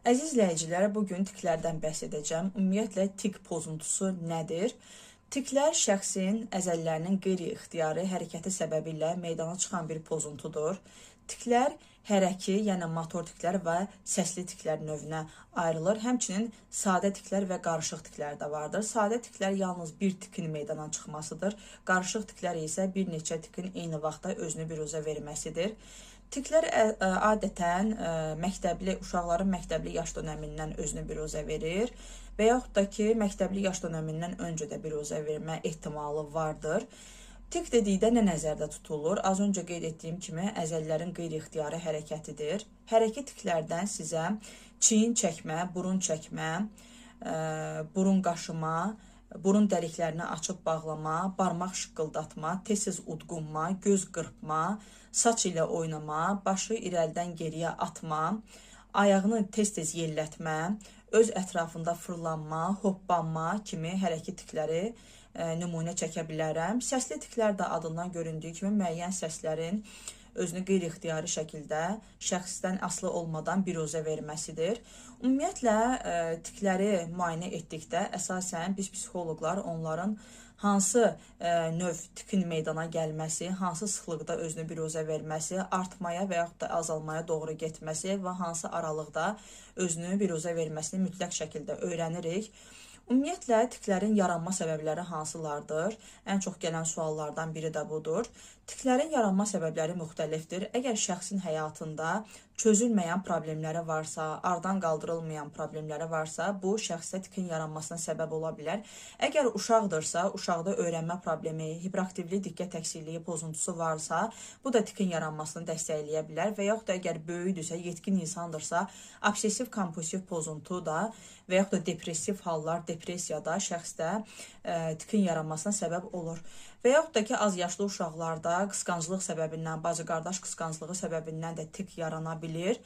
Əziz izləyicilər, bugün tiklərdən bəhs edəcəm. Ümumiyyətlə, tik pozuntusu nədir? Tiklər şəxsin əzələlərinin qeyri-ixtiyari hərəkəti səbəbilə meydana çıxan bir pozuntudur. Tiklər hərəki, yəni motor tiklər və səsli tiklər növünə ayrılır. Həmçinin sadə tiklər və qarışıq tiklər də vardır. Sadə tiklər yalnız bir tikin meydana çıxmasıdır. Qarışıq tiklər isə bir neçə tikin eyni vaxtda özünü biruzə verməsidir. Tiklər adətən uşaqların məktəbli yaş dönəmindən özünü biruzə verir və yaxud da ki, məktəbli yaş dönəmindən öncə də biruzə vermə ehtimalı vardır. Tik dedikdə nə nəzərdə tutulur? Az öncə qeyd etdiyim kimi, əzələlərin qeyri-ixtiyari hərəkətidir. Hərəkət tiklərdən sizə çiyin çəkmə, burun çəkmə, burun qaşıma, burun dəliklərini açıb bağlama, barmaq şıqqıldatma, tez-tez udqunma, göz qırpma, saç ilə oynama, başı irəlidən geriyə atma, ayağını tez-tez yellətmə, öz ətrafında fırlanma, hoppanma kimi hərəkət tikləri nümunə çəkə bilərəm. Səsli tiklər də adından göründüyü kimi müəyyən səslərin özünü qeyri-ixtiyari şəkildə şəxsdən asılı olmadan biruzə verməsidir. Ümumiyyətlə, tikləri müayinə etdikdə əsasən biz psixoloqlar onların hansı növ tikin meydana gəlməsi, hansı sıxlıqda özünü biruzə verməsi, artmaya və yaxud da azalmaya doğru getməsi və hansı aralıqda özünü biruzə verməsini mütləq şəkildə öyrənirik. Ümumiyyətlə, tiklərin yaranma səbəbləri hansılardır? Ən çox gələn suallardan biri də budur. Tiklərin yaranma səbəbləri müxtəlifdir. Əgər şəxsin həyatında çözülməyən problemləri varsa, aradan qaldırılmayan problemləri varsa, bu şəxsdə tikin yaranmasına səbəb ola bilər. Əgər uşaqdırsa, uşaqda öyrənmə problemi, hiperaktivlik, diqqət əksikliyi pozuntusu varsa, bu da tikin yaranmasını dəstəkləyə bilər və yaxud da əgər böyükdürsə, yetkin insandırsa, obsessiv-kompulsiv pozuntu da və yaxud da depressiv hallar, depressiyada şəxsdə tikin yaranmasına səbəb olur. Və yaxud da ki, az yaşlı uşaqlarda qısqanclıq səbəbindən, bacı-qardaş qısqanclığı səbəbindən də tik yarana bilir.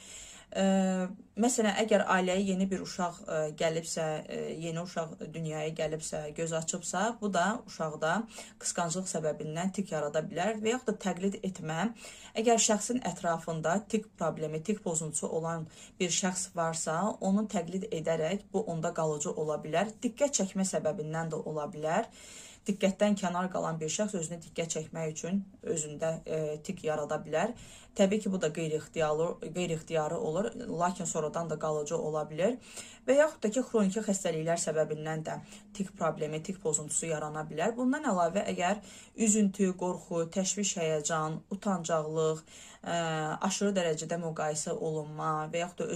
Məsələn, əgər ailəyə yeni bir uşaq gəlibsə, yeni uşaq dünyaya gəlibsə, göz açıbsa, bu da uşaqda qısqanclıq səbəbindən tik yarada bilər və yaxud da təqlid etmə. Əgər şəxsin ətrafında tik problemi, tik pozuntusu olan bir şəxs varsa, onu təqlid edərək bu onda qalıcı ola bilər. Diqqət çəkmə səbəbindən də ola bilər. Diqqətdən kənar qalan bir şəxs özünü diqqət çəkmək üçün özündə tik yarada bilər. Təbii ki, bu da qeyri-ixtiyari olur, lakin sonradan da qalıcı ola bilər. Və yaxud da ki, xroniki xəstəliklər səbəbindən də tik problemi, tik pozuntusu yarana bilər. Bundan əlavə, əgər üzüntü, qorxu, təşviş, həyəcan, utancaqlıq, aşırı dərəcədə müqayisə olunma və yaxud da